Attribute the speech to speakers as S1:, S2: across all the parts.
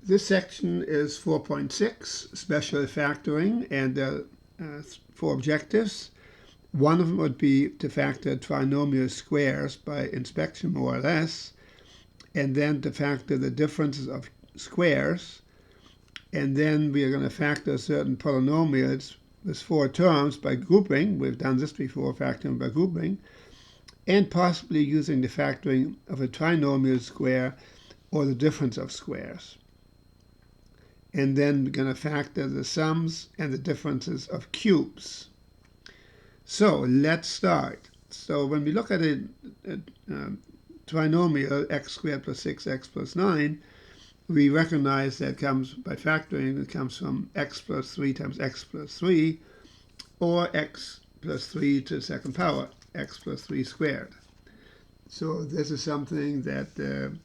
S1: This section is 4.6, special factoring, and 4 objectives. One of them would be to factor trinomial squares by inspection, more or less, and then to factor the differences of squares. And then we are going to factor certain polynomials with 4 terms by grouping. We've done this before, factoring by grouping, and possibly using the factoring of a trinomial square or the difference of squares. And then we're going to factor the sums and the differences of cubes. So let's start. So when we look at a trinomial x squared plus 6x plus 9, we recognize that comes by factoring. It comes from x plus 3 times x plus 3, or x plus 3 to the second power, x plus 3 squared. So this is something that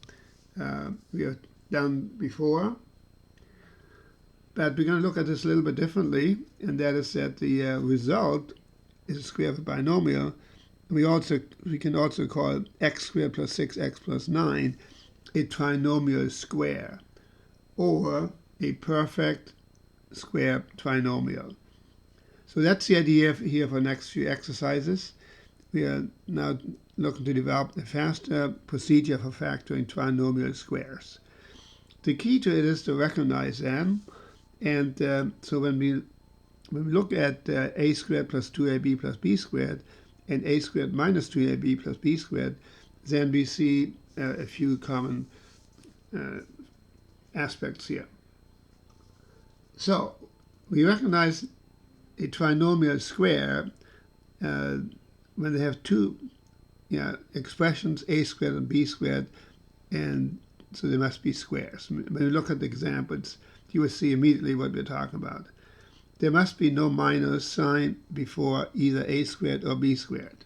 S1: we have done before. But we're going to look at this a little bit differently, and that is that the result is a square of a binomial. We can also call x squared plus 6x plus 9 a trinomial square, or a perfect square trinomial. So that's the idea here for the next few exercises. We are now looking to develop a faster procedure for factoring trinomial squares. The key to it is to recognize them. And so when we look at a squared plus 2ab plus b squared and a squared minus 2ab plus b squared, then we see a few common aspects here. So we recognize a trinomial square when they have two expressions, a squared and b squared, and so they must be squares. When we look at the examples, you will see immediately what we're talking about. There must be no minus sign before either a squared or b squared.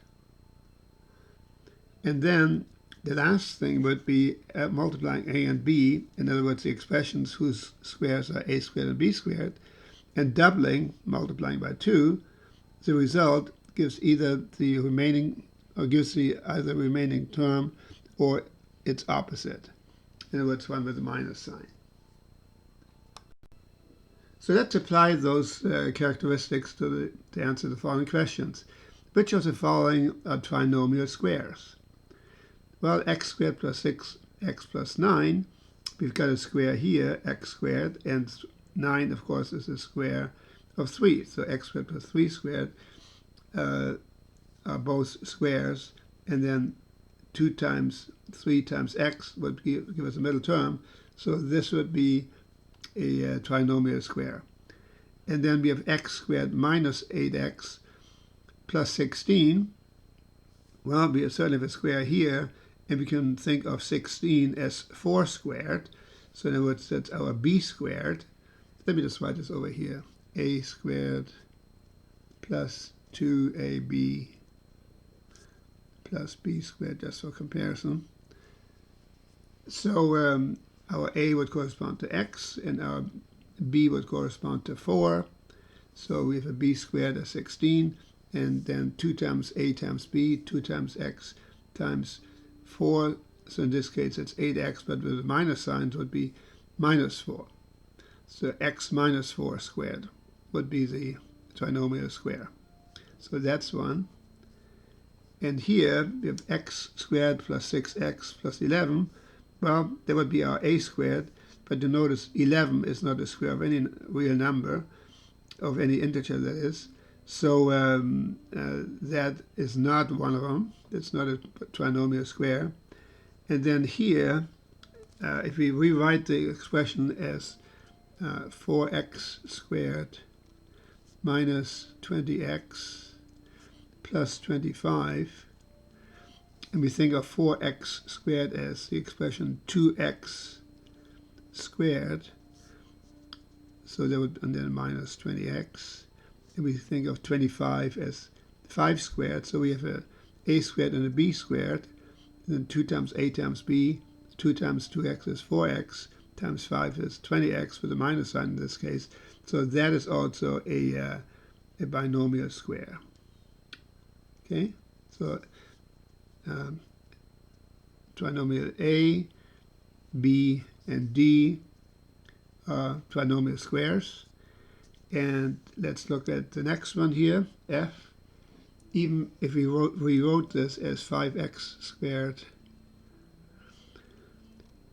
S1: And then the last thing would be multiplying a and b, in other words, the expressions whose squares are a squared and b squared, and doubling, multiplying by 2, the result gives either the remaining, or gives the either remaining term or its opposite. In other words, one with a minus sign. So let's apply those characteristics to answer the following questions. Which of the following are trinomial squares? Well, x squared plus 6x plus 9, we've got a square here, x squared, and 9, of course, is the square of 3. So x squared plus 3 squared are both squares, and then 2 times 3 times x would give us a middle term. So this would be a trinomial square. And then we have x squared minus 8x plus 16. Well, we certainly have a square here, and we can think of 16 as 4 squared. So in other words, that's our b squared. Let me just write this over here. A squared plus 2ab plus b squared, just for comparison. So our a would correspond to x, and our b would correspond to 4. So we have a b squared as 16, and then 2 times a times b, 2 times x times 4. So in this case, it's 8x, but with the minus signs would be minus 4. So x minus 4 squared would be the trinomial square. So that's one. And here we have x squared plus 6x plus 11. Well, that would be our a squared, but you notice 11 is not a square of any real number, of any integer that is. So that is not one of them. It's not a trinomial square. And then here, if we rewrite the expression as 4x squared minus 20x plus 25, and we think of 4x squared as the expression 2x squared, so that would, and then minus 20x, and we think of 25 as 5 squared, so we have a squared and a b squared, and then 2 times a times b, 2 times 2x is 4x, times 5 is 20x with a minus sign in this case, so that is also a binomial square. Okay, so trinomial A, B, and D trinomial squares. And let's look at the next one here, f. Even if we rewrote this as 5x squared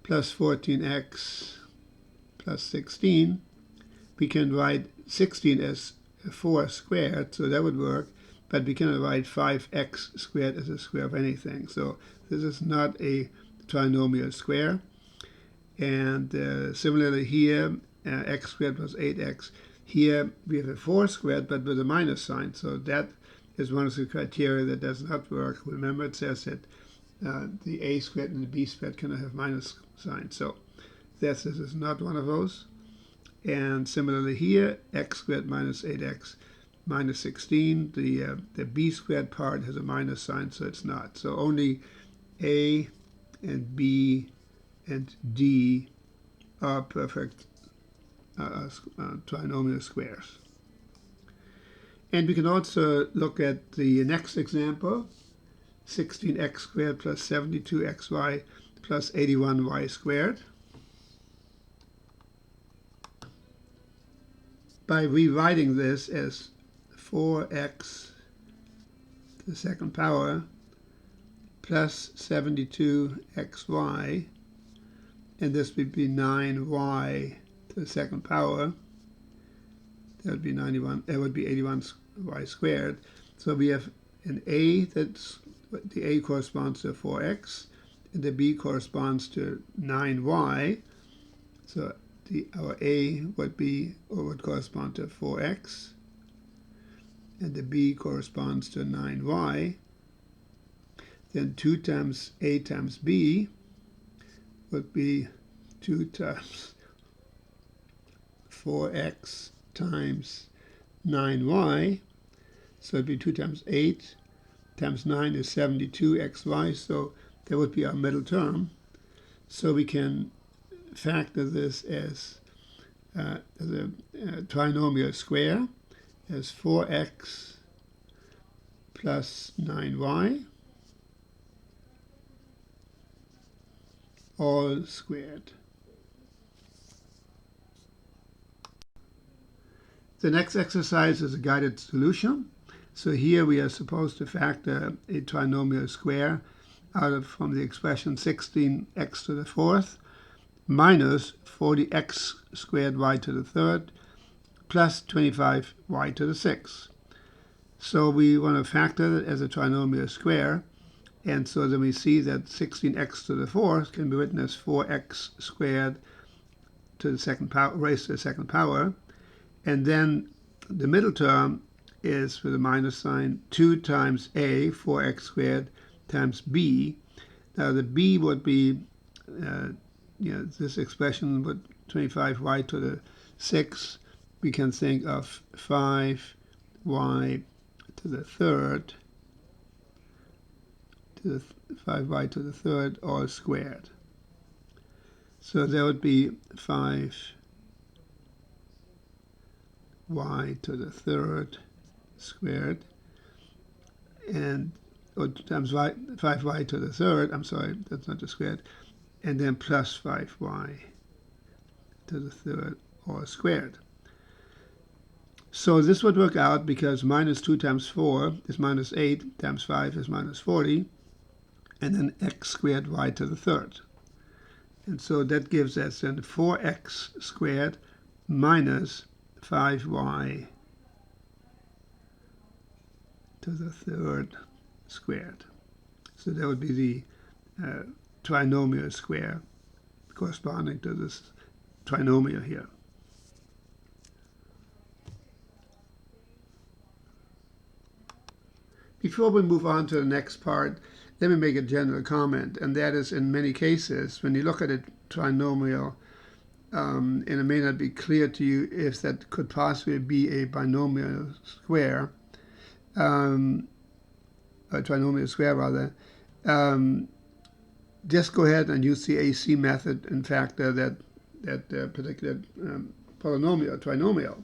S1: plus 14x plus 16, we can write 16 as 4 squared, so that would work, but we cannot write 5x squared as a square of anything. So this is not a trinomial square. And similarly here, x squared plus 8x. Here we have a 4 squared, but with a minus sign, so that is one of the criteria that does not work. Remember, it says that the a squared and the b squared cannot have minus signs. So this is not one of those. And similarly here, x squared minus 8x minus 16. The b squared part has a minus sign, so it's not. So only a and b and d are perfect trinomial squares. And we can also look at the next example, 16x squared plus 72xy plus 81y squared. By rewriting this as 4x to the second power plus 72xy, and this would be 9y to the second power. That would be 91. That would be 81y squared. So we have an a, that's the a corresponds to 4x, and the b corresponds to 9y. So our a would be, or would correspond to 4x, and the b corresponds to 9y. Then 2 times a times b would be 2 times 4x times 9y. So it'd be 2 times 8 times 9 is 72xy. So that would be our middle term. So we can factor this as a trinomial square as 4x plus 9y all squared. The next exercise is a guided solution. So here we are supposed to factor a trinomial square from the expression 16x to the fourth minus 40x squared y to the third plus 25y to the sixth. So we want to factor it as a trinomial square, and so then we see that 16x to the fourth can be written as 4x squared to the second power, raised to the second power, and then the middle term is with a minus sign 2 times a, 4x squared, times b. Now the b would be this expression with 25y to the 6, we can think of 5y to the third, 5y to the third all squared. So there would be 5y to the third squared, and times 5y to the third, I'm sorry, that's not the squared, and then plus 5y to the third all squared. So this would work out because minus 2 times 4 is minus 8 times 5 is minus 40, and then x squared y to the third. And so that gives us then 4x squared minus 5y to the third squared. So that would be the trinomial square corresponding to this trinomial here. Before we move on to the next part, let me make a general comment, and that is in many cases, when you look at a trinomial, and it may not be clear to you if that could possibly be a binomial square, a trinomial square rather, just go ahead and use the AC method and factor that particular polynomial, trinomial.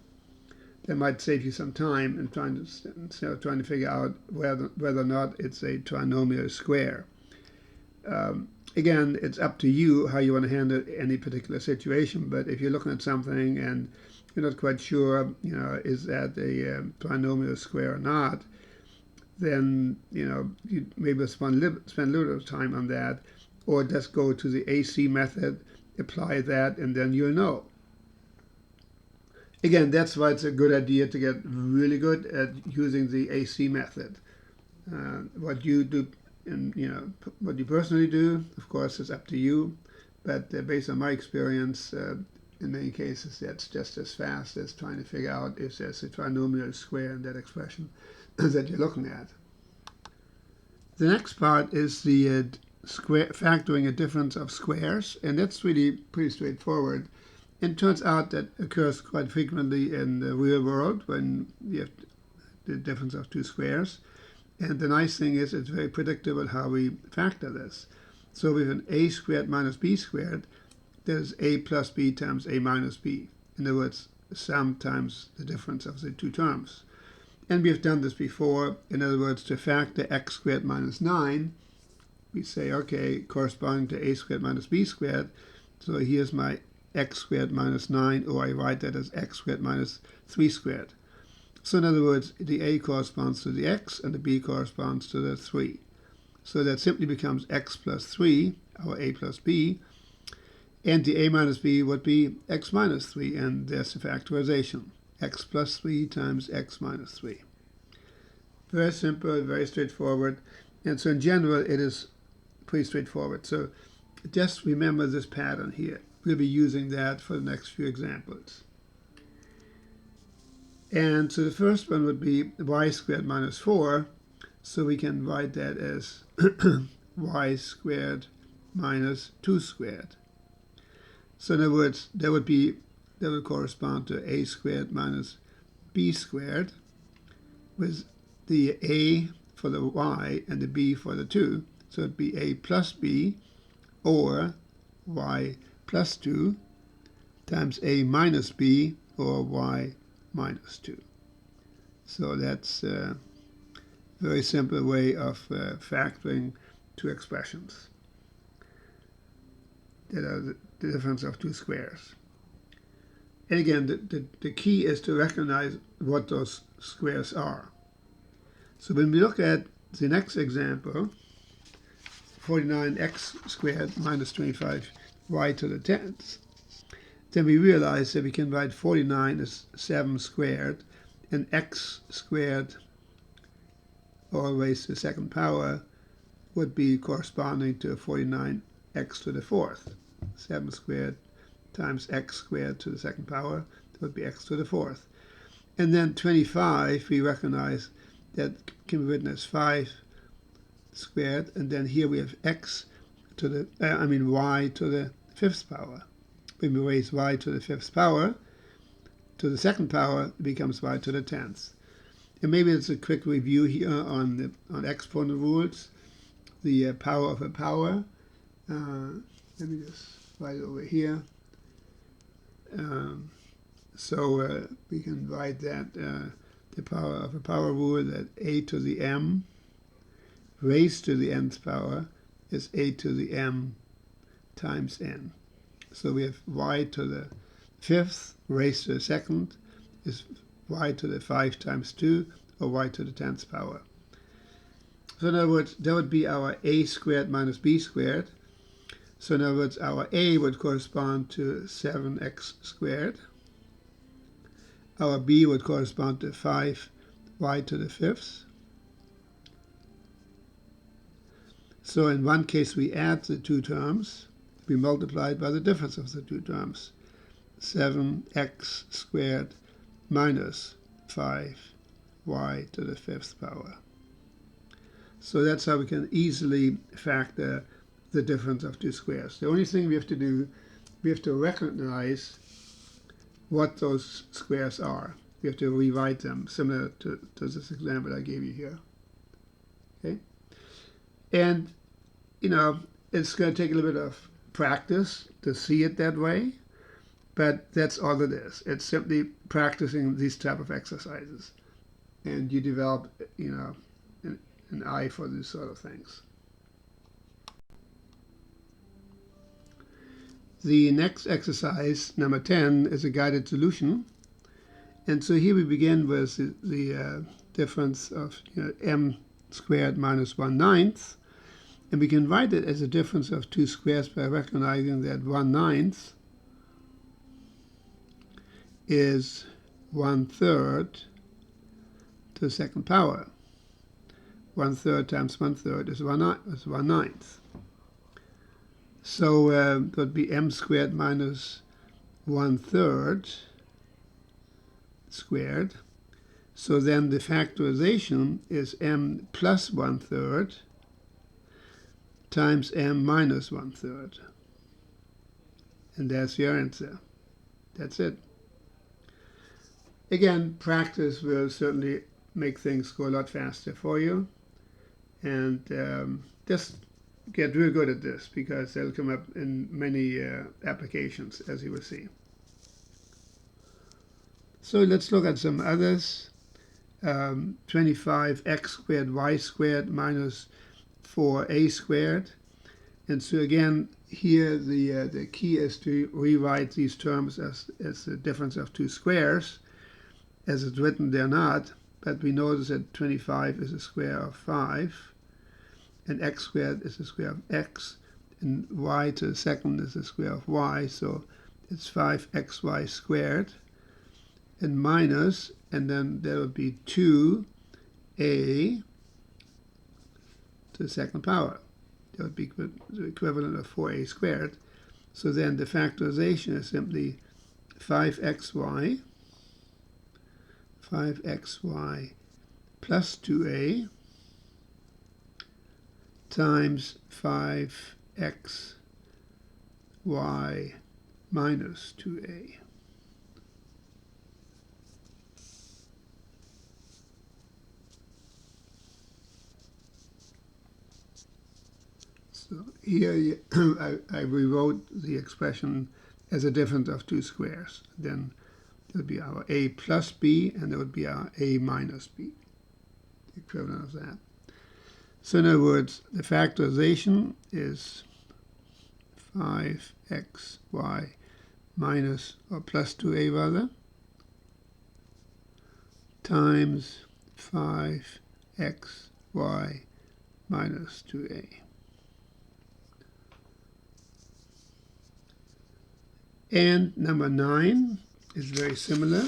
S1: That might save you some time in trying to figure out whether or not it's a trinomial square. again, it's up to you how you want to handle any particular situation. But if you're looking at something and you're not quite sure, is that a polynomial square or not, then you maybe spend a little time on that, or just go to the AC method, apply that, and then you'll know. Again, that's why it's a good idea to get really good at using the AC method. What you do, and what you personally do, of course, is up to you. But based on my experience, in many cases, that's just as fast as trying to figure out if there's a trinomial square in that expression that you're looking at. The next part is the factoring a difference of squares, and that's really pretty straightforward. It turns out that occurs quite frequently in the real world when you have the difference of two squares. And the nice thing is it's very predictable how we factor this. So we have an a squared minus b squared. There's a plus b times a minus b. In other words, sum times the difference of the two terms. And we have done this before. In other words, to factor x squared minus 9, we say, okay, corresponding to a squared minus b squared. So here's my x squared minus 9, or I write that as x squared minus 3 squared. So in other words, the a corresponds to the x, and the b corresponds to the 3. So that simply becomes x plus 3, our a plus b, and the a minus b would be x minus 3, and there's the factorization. X plus 3 times x minus 3. Very simple, very straightforward. And so in general, it is pretty straightforward. So just remember this pattern here. We'll be using that for the next few examples. And so the first one would be y squared minus 4. So we can write that as y squared minus 2 squared. So in other words, that would correspond to a squared minus b squared, with the a for the y and the b for the 2. So it'd be a plus b, or y plus 2 times a minus b, or y minus 2. So that's a very simple way of factoring two expressions that are the difference of two squares. And again, the key is to recognize what those squares are. So when we look at the next example, 49x squared minus 25y to the 10th, then we realize that we can write 49 as 7 squared, and x squared, or raised to the second power, would be corresponding to 49x to the 4th. 7 squared times x squared to the second power, that would be x to the 4th. And then 25, we recognize that can be written as 5 squared, and then here we have x to the, y to the 5th power. When we raise y to the 5th power to the second power, it becomes y to the 10th. And maybe it's a quick review here on exponent rules. The power of a power. Let me just write it over here. So we can write that the power of a power rule, that a to the m raised to the nth power is a to the m times n. So we have y to the 5th raised to the 2nd is y to the 5 times 2, or y to the 10th power. So in other words, that would be our a squared minus b squared. So in other words, our a would correspond to 7x squared. Our b would correspond to 5y to the 5th. So in one case, we add the two terms. We multiply it by the difference of the two terms. 7x squared minus 5y to the 5th power. So that's how we can easily factor the difference of two squares. The only thing we have to do, we have to recognize what those squares are. We have to rewrite them, similar to this example I gave you here. Okay? And, it's going to take a little bit of practice to see it that way, but that's all it is. It's simply practicing these type of exercises, and you develop, an eye for these sort of things. The next exercise, number 10, is a guided solution. And so here we begin with the difference of m squared minus 1/9. And we can write it as a difference of two squares by recognizing that 1/9 is 1/3 to the second power. 1/3 times 1/3 is 1/9. So that would be m squared minus 1/3 squared. So then the factorization is m plus 1/3 times m minus 1/3. And that's your answer. That's it. Again, practice will certainly make things go a lot faster for you. And just get real good at this, because they'll come up in many applications, as you will see. So let's look at some others. 25x squared y squared minus 4a squared. And so again, here the key is to rewrite these terms as the difference of two squares. As it's written, they're not, but we notice that 25 is the square of 5, and x squared is the square of x, and y to the second is the square of y, so it's 5xy squared, and minus, and then there will be 2a to the second power. That would be the equivalent of 4a squared. So then the factorization is simply 5xy plus 2a times 5xy minus 2a. So here I rewrote the expression as a difference of two squares. Then there would be our a plus b, and there would be our a minus b, the equivalent of that. So in other words, the factorization is 5xy minus, or plus 2a rather, times 5xy minus 2a. And number 9 is very similar.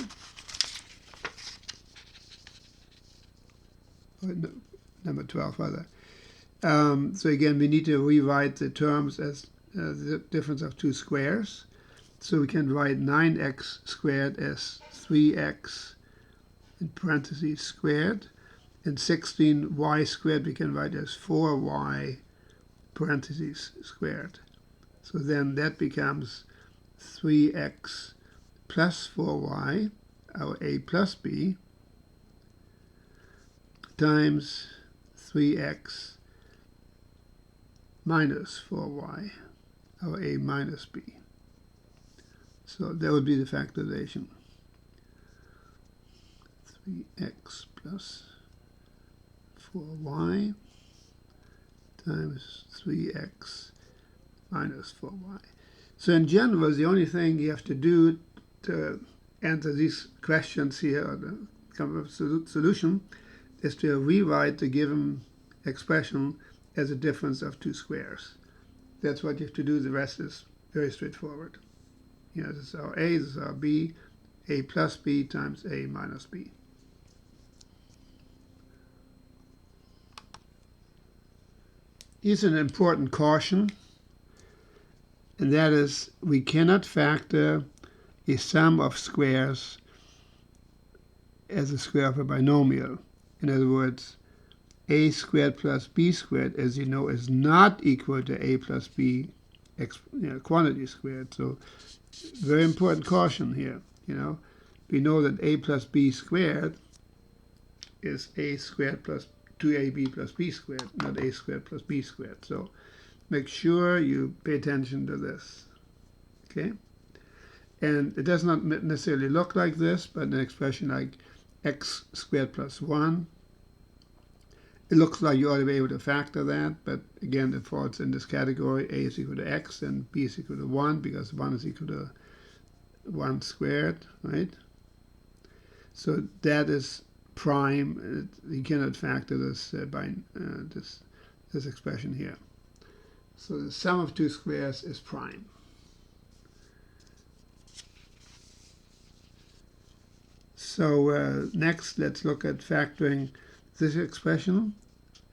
S1: Or no, number 12 rather. So again, we need to rewrite the terms as the difference of two squares. So we can write 9x squared as 3x in parentheses squared, and 16y squared we can write as 4y parentheses squared. So then that becomes 3x plus 4y, our a plus b, times 3x minus 4y, our a minus b. So that would be the factorization. 3x plus 4y times 3x minus 4y. So in general, the only thing you have to do to answer these questions here, or to come up with a solution, is to rewrite the given expression as a difference of two squares. That's what you have to do. The rest is very straightforward. This is our a, this is our b, a plus b times a minus b. Here's an important caution, and that is we cannot factor a sum of squares as a square of a binomial. In other words, a squared plus b squared, as you know, is not equal to a plus b quantity squared. So very important caution here. We know that a plus b squared is a squared plus 2ab plus b squared, not a squared plus b squared. So make sure you pay attention to this. Okay? And it does not necessarily look like this, but an expression like x squared plus 1 it looks like you ought to be able to factor that, but again, it falls in this category. A is equal to x and b is equal to 1 because 1 is equal to 1 squared, right? So that is prime. You cannot factor this by this expression here. So the sum of two squares is prime. So next, let's look at factoring this expression,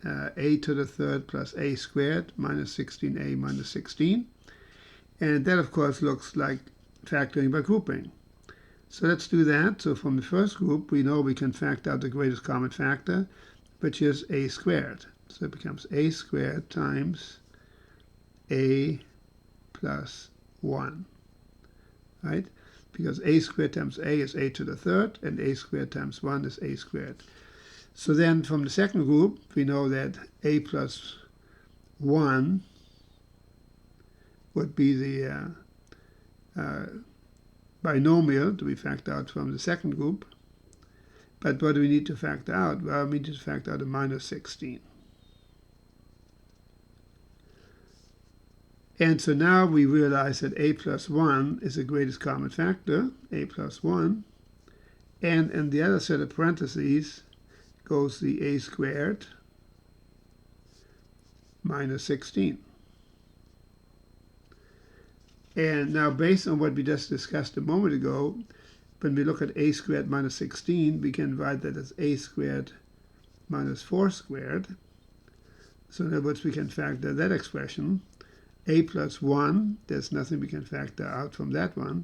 S1: a to the third plus a squared minus 16a minus 16. And that, of course, looks like factoring by grouping. So let's do that. So from the first group, we know we can factor out the greatest common factor, which is a squared. So it becomes a squared times a plus 1, right? Because a squared times a is a to the third, and a squared times 1 is a squared. So then from the second group, we know that a plus 1 would be the binomial to be factored out from the second group. But what do we need to factor out? Well, we need to factor out a minus 16. And so now we realize that a plus 1 is the greatest common factor, a plus 1. And in the other set of parentheses goes the a squared minus 16. And now based on what we just discussed a moment ago, when we look at a squared minus 16, we can write that as a squared minus 4 squared. So in other words, we can factor that expression. A plus 1, there's nothing we can factor out from that one.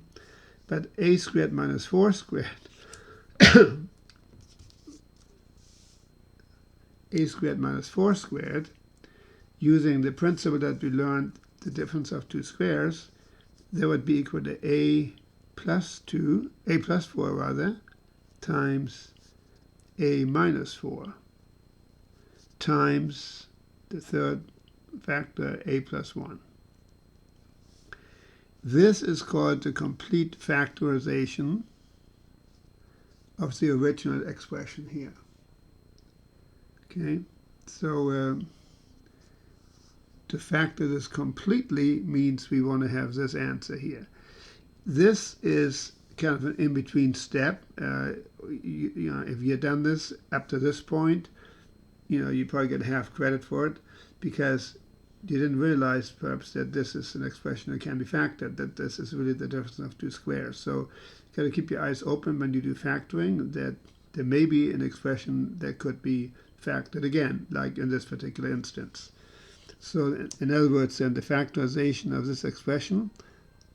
S1: But a squared minus 4 squared, a squared minus 4 squared, using the principle that we learned, the difference of two squares, that would be equal to a plus 4 rather, times a minus 4, times the third factor, a plus 1. This is called the complete factorization of the original expression here. Okay, so to factor this completely means we want to have this answer here. This is kind of an in-between step. You know, if you had done this up to this point, you know, you probably get half credit for it because you didn't realize perhaps that this is an expression that can be factored, that this is really the difference of two squares. So you got to keep your eyes open when you do factoring, that there may be an expression that could be factored again, like in this particular instance. So in other words, then the factorization of this expression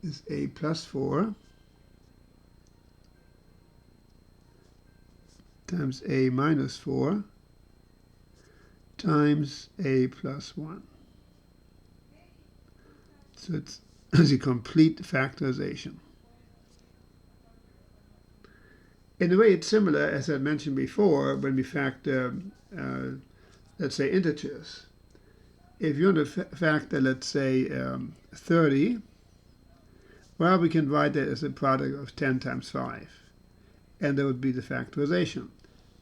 S1: is a plus 4 times a minus 4 times a plus 1. So it's a complete factorization. In a way, it's similar, as I mentioned before, when we factor, let's say, integers. If you want to factor, let's say, 30, well, we can write that as a product of 10 times 5. And that would be the factorization.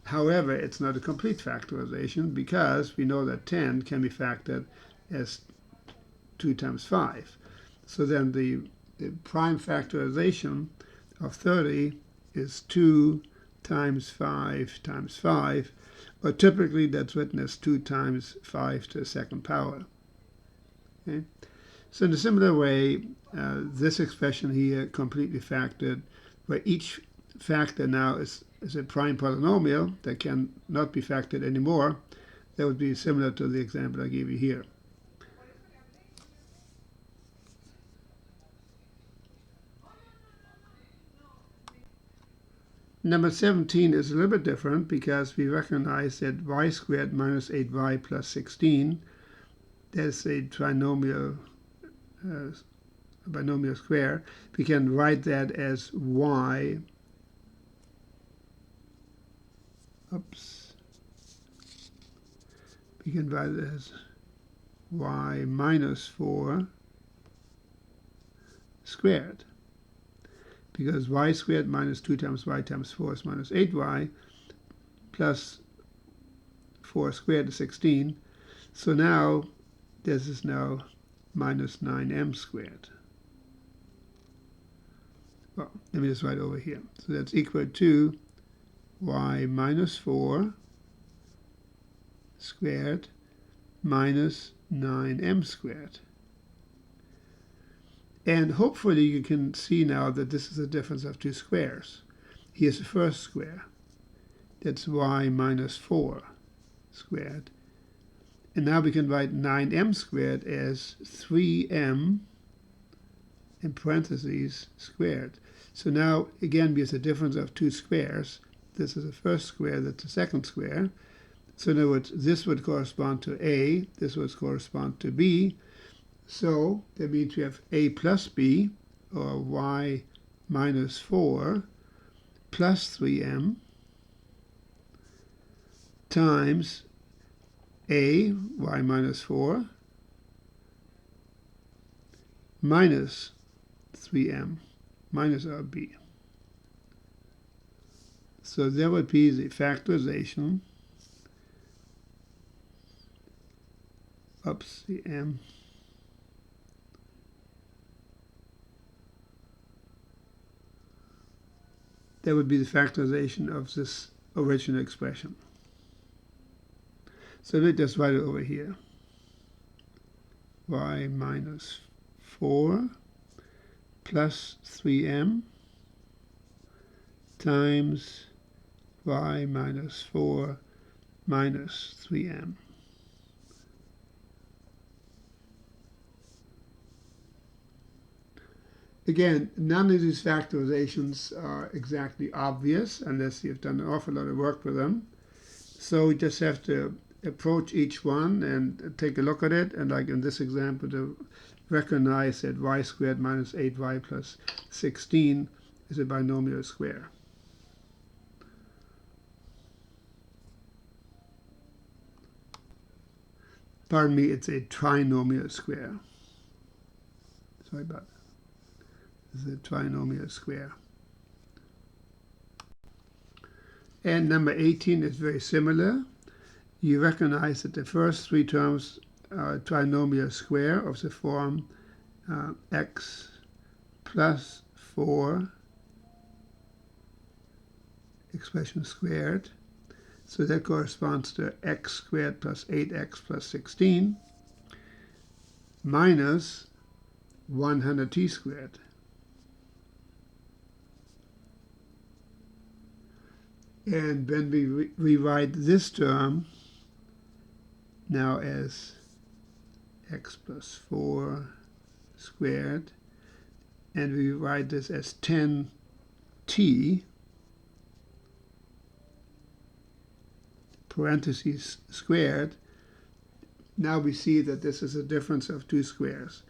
S1: However, it's not a complete factorization because we know that 10 can be factored as 2 times 5. So then the prime factorization of 30 is 2 times 5 times 5, or typically that's written as 2 times 5 to the second power. Okay? So in a similar way, this expression here completely factored, where each factor now is a prime polynomial that can not be factored anymore. That would be similar to the example I gave you here. Number 17 is a little bit different because we recognize that y squared minus 8y plus 16, that's a trinomial binomial square. We can write that as y, we can write it as y minus 4 squared. Because y squared minus 2 times y times 4 is minus 8y, plus 4 squared is 16. So now this is now minus 9m squared. Well, let me just write over here. So that's equal to y minus 4 squared minus 9m squared. And hopefully you can see now that this is a difference of two squares. Here's the first square. That's y minus 4 squared. And now we can write 9m squared as 3m in parentheses squared. So now, again, we have a difference of two squares. This is the first square, that's the second square. So in other words, this would correspond to A, this would correspond to B. So that means we have A plus B, or y minus 4 plus 3m times A, y minus 4, minus 3m, minus our B. So that would be the factorization of the m that would be the factorization of this original expression. So let me just write it over here. Y minus 4 plus 3m times y minus 4 minus 3m. Again, none of these factorizations are exactly obvious unless you've done an awful lot of work with them. So we just have to approach each one and take a look at it. And like in this example, to recognize that y squared minus 8y plus 16 is a binomial square. Pardon me, it's a trinomial square. Sorry about that. This is a trinomial square. And number 18 is very similar. You recognize that the first three terms are a trinomial square of the form x plus 4 expression squared. So that corresponds to x squared plus 8x plus 16 minus 100t squared. And when we rewrite this term now as x plus 4 squared, and we write this as 10t parentheses squared, now we see that this is a difference of two squares.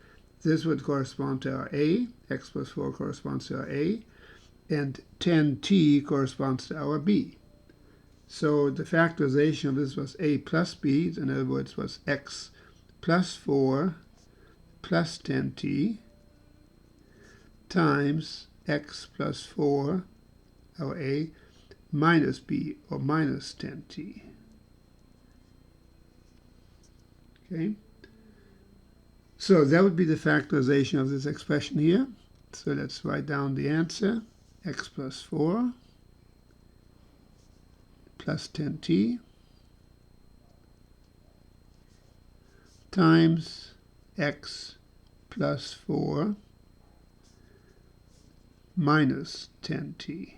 S1: This would correspond to our a, x plus 4 corresponds to our a, and 10t corresponds to our b. So the factorization of this was a plus b, in other words, was x plus 4 plus 10t times x plus 4, our a, minus b, or minus 10t. Okay? So that would be the factorization of this expression here. So let's write down the answer. X plus 4 plus 10t times x plus 4 minus 10t.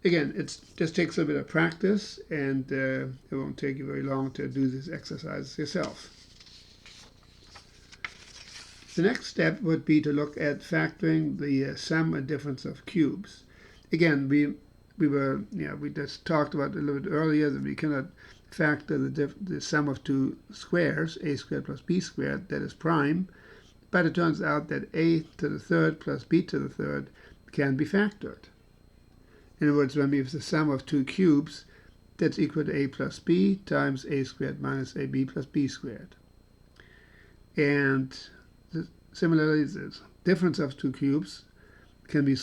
S1: Again, it just takes a bit of practice, and it won't take you very long to do this exercise yourself. The next step would be to look at factoring the sum and difference of cubes. Again, we just talked about it a little bit earlier that we cannot factor the sum of two squares, a squared plus b squared, that is prime, but it turns out that a to the third plus b to the third can be factored. In other words, when we have the sum of two cubes, that's equal to a plus b times a squared minus ab plus b squared. And similarly, the difference of two cubes can be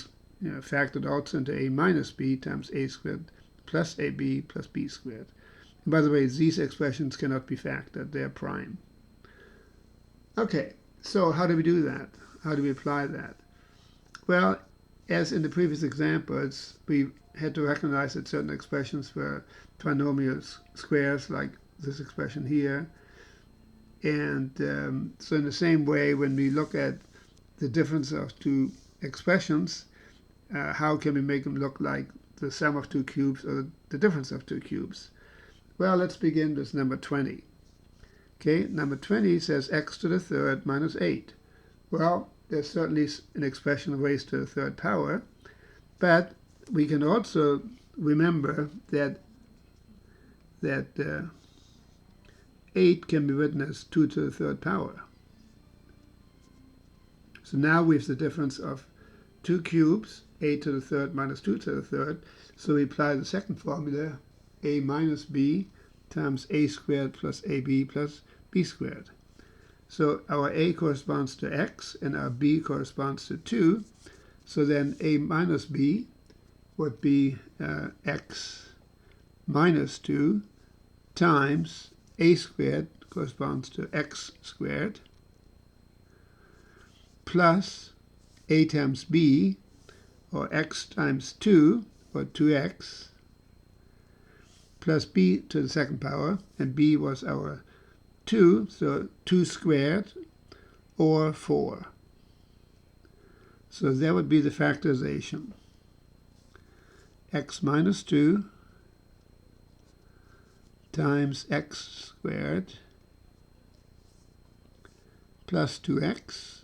S1: factored out into a minus b times a squared plus ab plus b squared. And by the way, these expressions cannot be factored. They're prime. Okay, so how do we do that? How do we apply that? Well, as in the previous examples, we had to recognize that certain expressions were trinomial squares, like this expression here. And so in the same way, when we look at the difference of two expressions, how can we make them look like the sum of two cubes or the difference of two cubes? Well, let's begin with number 20. Okay, number 20 says x to the third minus 8. Well, there's certainly an expression of raised to the third power, but we can also remember that 8 can be written as 2 to the third power. So now we have the difference of two cubes, 8 to the third minus 2 to the third. So we apply the second formula, a minus b times a squared plus ab plus b squared. So our a corresponds to x and our b corresponds to 2. So then a minus b would be x minus 2 times a squared corresponds to x squared plus a times b, or x times 2, or 2x, plus b to the second power, and b was our 2, so 2 squared, or 4. So that would be the factorization. X minus 2 times x squared plus 2x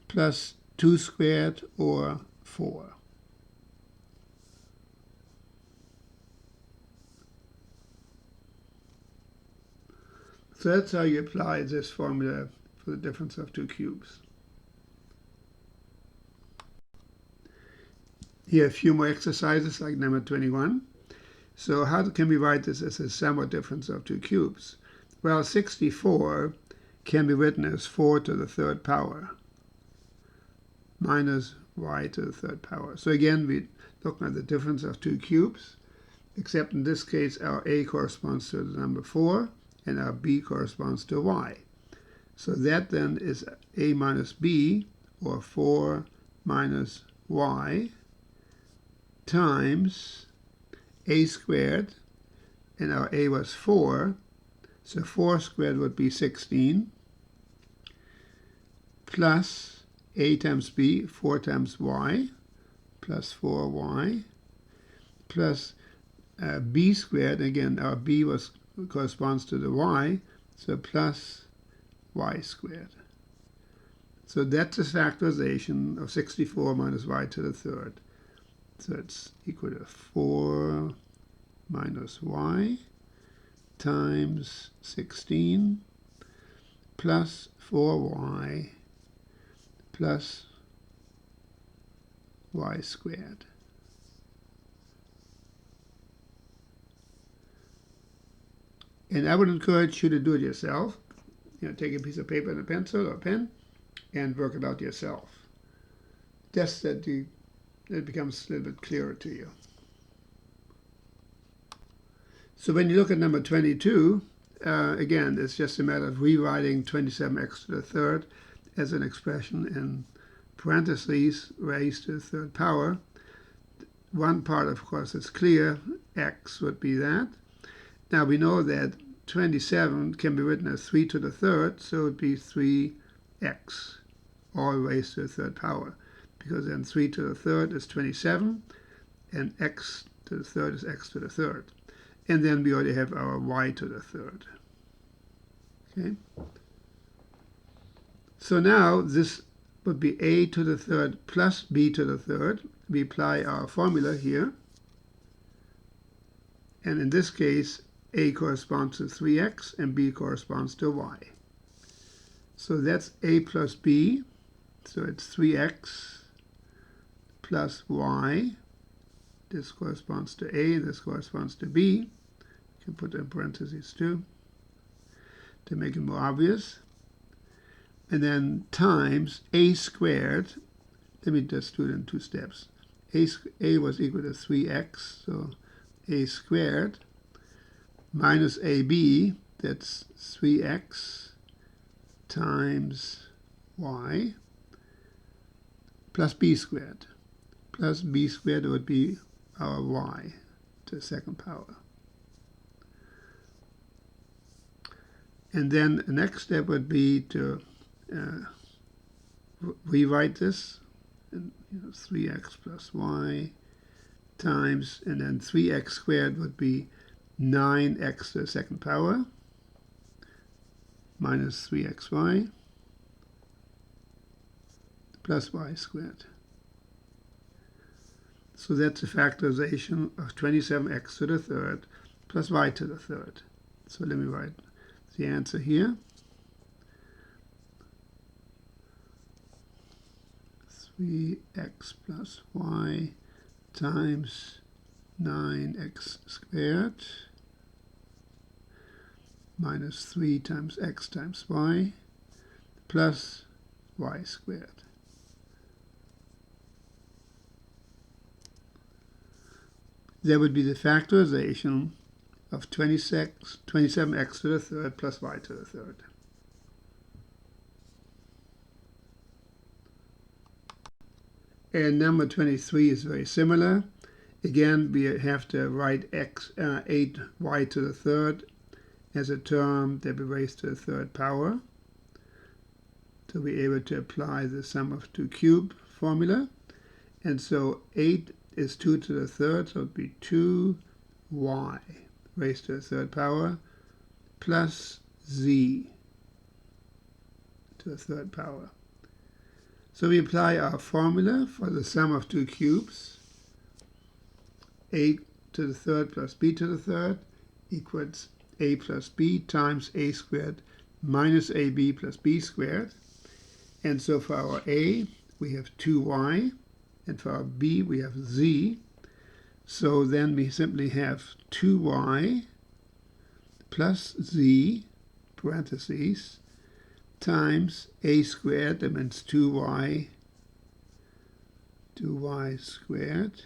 S1: plus 2 squared, or 4. So that's how you apply this formula for the difference of two cubes. Here are a few more exercises like number 21. So how can we write this as a sum or difference of two cubes? Well, 64 can be written as 4 to the third power minus y to the third power. So again, we look at the difference of two cubes, except in this case our a corresponds to the number 4 and our b corresponds to y. So that then is a minus b, or 4 minus y, times a squared, and our a was 4, so 4 squared would be 16, plus a times b, 4 times y, plus 4y, plus b squared, again our b corresponds to the y, so plus y squared. So that's a factorization of 64 minus y to the third. So it's equal to 4 minus y times 16 plus 4y plus y squared. And I would encourage you to do it yourself. Take a piece of paper and a pencil or a pen and work it out yourself. Just that it becomes a little bit clearer to you. So when you look at number 22, again, it's just a matter of rewriting 27x to the third as an expression in parentheses raised to the third power. One part, of course, is clear. X would be that. Now we know that 27 can be written as 3 to the third, so it would be 3x, all raised to the third power, because then 3 to the third is 27, and x to the third is x to the third. And then we already have our y to the third. Okay. So now this would be a to the third plus b to the third. We apply our formula here. And in this case, a corresponds to 3x and b corresponds to y. So that's a plus b. So it's 3x plus y. This corresponds to a, and this corresponds to b. You can put in parentheses too. to make it more obvious. And then times a squared. Let me just do it in two steps. A was equal to 3x, so a squared minus ab, that's 3x times y, plus b squared. Plus b squared would be our y to the second power. And then the next step would be to rewrite this, and 3x plus y times, and then 3x squared would be 9x to the second power minus 3xy plus y squared. So that's a factorization of 27x to the third plus y to the third. So let me write the answer here. 3x plus y times 9x squared minus 3 times x times y plus y squared. That would be the factorization of 27x to the third plus y to the third. And number 23 is very similar. Again, we have to write 8y to the third as a term that we raise to the third power to be able to apply the sum of two cube formula. And so 8 is 2 to the third, so it would be 2y raised to the third power plus z to the third power. So we apply our formula for the sum of two cubes. 8 to the third plus b to the third equals a plus b times a squared minus ab plus b squared. And so for our a, we have 2y, and for our b, we have z. So then we simply have 2y plus z, parentheses, times a squared, that means 2y squared,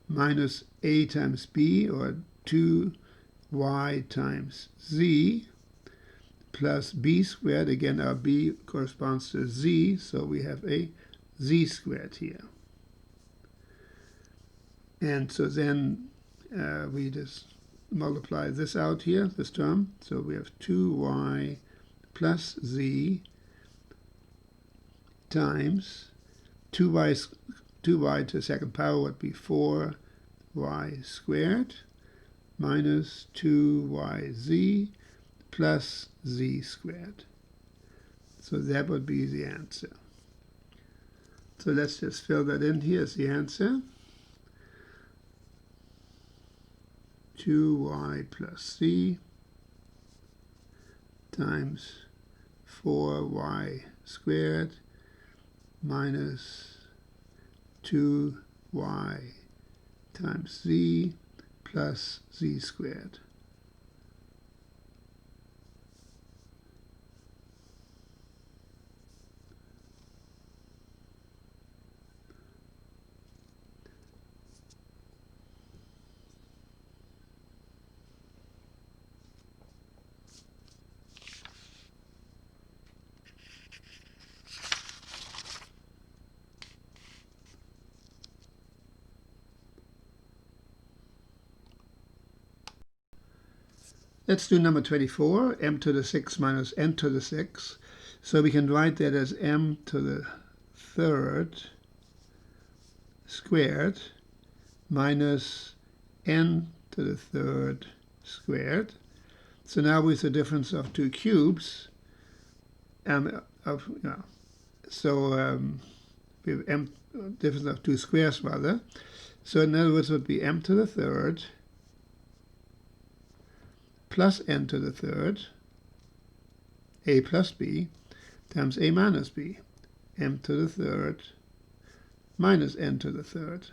S1: minus a times b, or 2y times z, plus b squared. Again, our b corresponds to z, so we have a z squared here. And so then we just multiply this out here, this term. So we have 2y plus z times 2y to the second power would be 4y squared minus 2yz plus z squared. So that would be the answer. So let's just fill that in here as the answer. 2y plus z times 4y squared minus 2y times z plus z squared. Let's do number 24, m to the 6 minus n to the 6. So we can write that as m to the third squared minus n to the third squared. So now with the difference of two cubes, we have m difference of two squares rather. So in other words, it would be m to the third plus n to the third, a plus b, times a minus b, m to the third minus n to the third.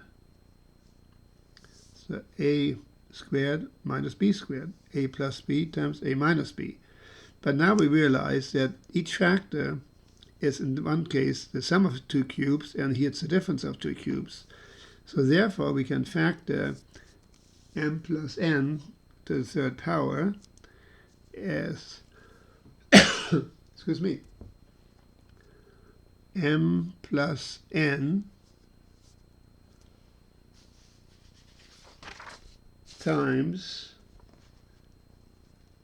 S1: So a squared minus b squared, a plus b times a minus b. But now we realize that each factor is, in one case, the sum of two cubes, and here it's the difference of two cubes. So therefore, we can factor m plus n to the third power as, excuse me, m plus n times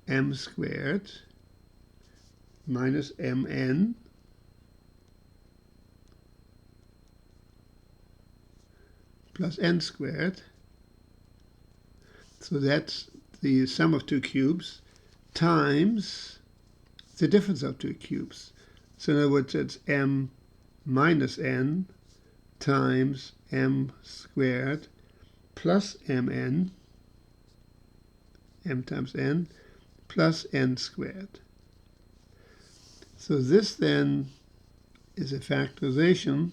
S1: m squared minus mn plus n squared. So that's the sum of two cubes times the difference of two cubes. So in other words, it's m minus n times m squared plus mn, m times n, plus n squared. So this then is a factorization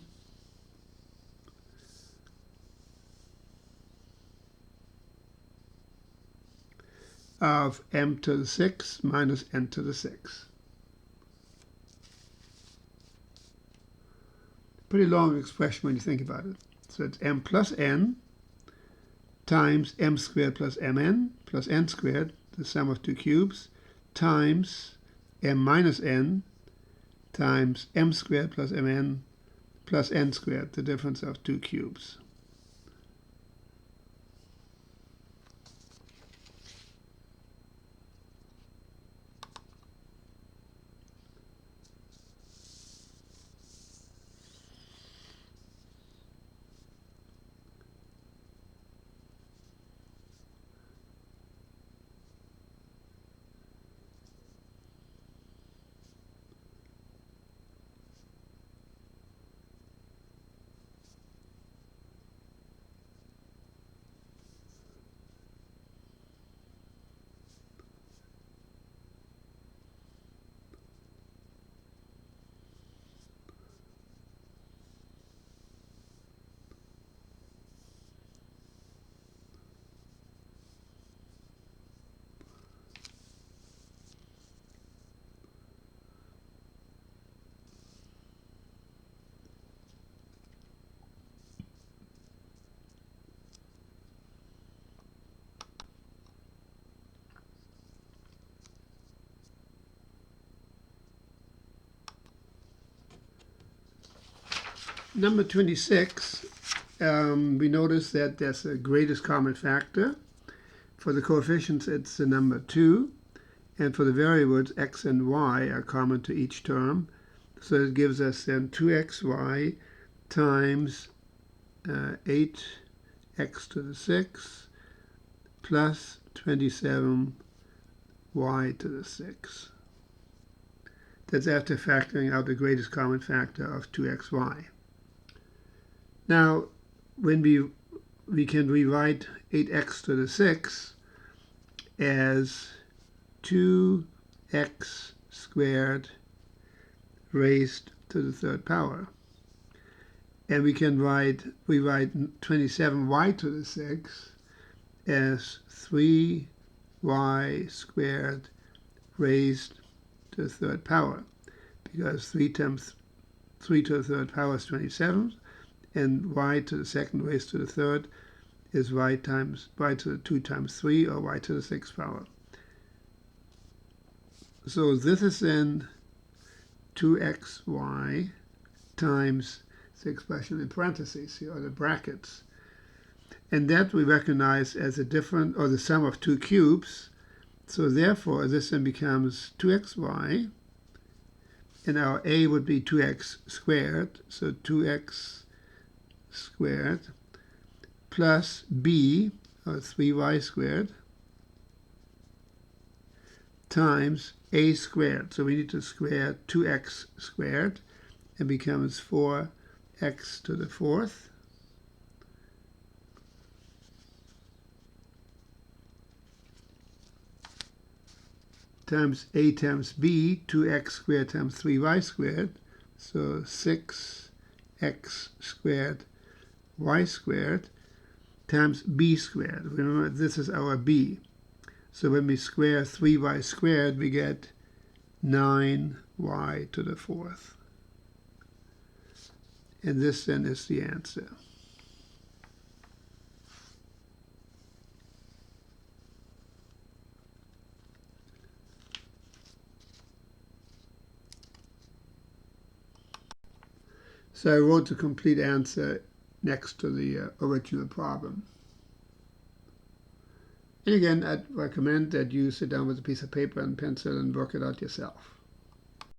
S1: of m to the 6 minus n to the 6. Pretty long expression when you think about it. So it's m plus n times m squared plus mn plus n squared, the sum of two cubes, times m minus n times m squared plus mn plus n squared, the difference of two cubes. Number 26, we notice that there's a greatest common factor. For the coefficients, it's the number 2. And for the variables, x and y are common to each term. So it gives us then 2xy times 8x to the 6 plus 27y to the 6. That's after factoring out the greatest common factor of 2xy. Now, when we can rewrite 8x to the 6 as 2x squared raised to the third power. And we can rewrite 27y to the 6 as 3y squared raised to the third power, because 3 times 3 to the third power is 27, and y to the second raised to the third is y to the 2 times 3, or y to the 6th power. So this is then 2xy times the expression in parentheses here, or the brackets. And that we recognize as a different, or the sum of two cubes. So therefore, this then becomes 2xy, and our a would be 2x squared, so 2x squared plus b, or 3y squared, times a squared. So we need to square 2x squared, and becomes 4x to the 4th. Times a times b, 2x squared times 3y squared, so 6x squared y squared, times b squared. Remember, this is our b. So when we square 3y squared, we get 9y to the fourth. And this then is the answer. So I wrote the complete answer next to the original problem. And again, I'd recommend that you sit down with a piece of paper and pencil and work it out yourself.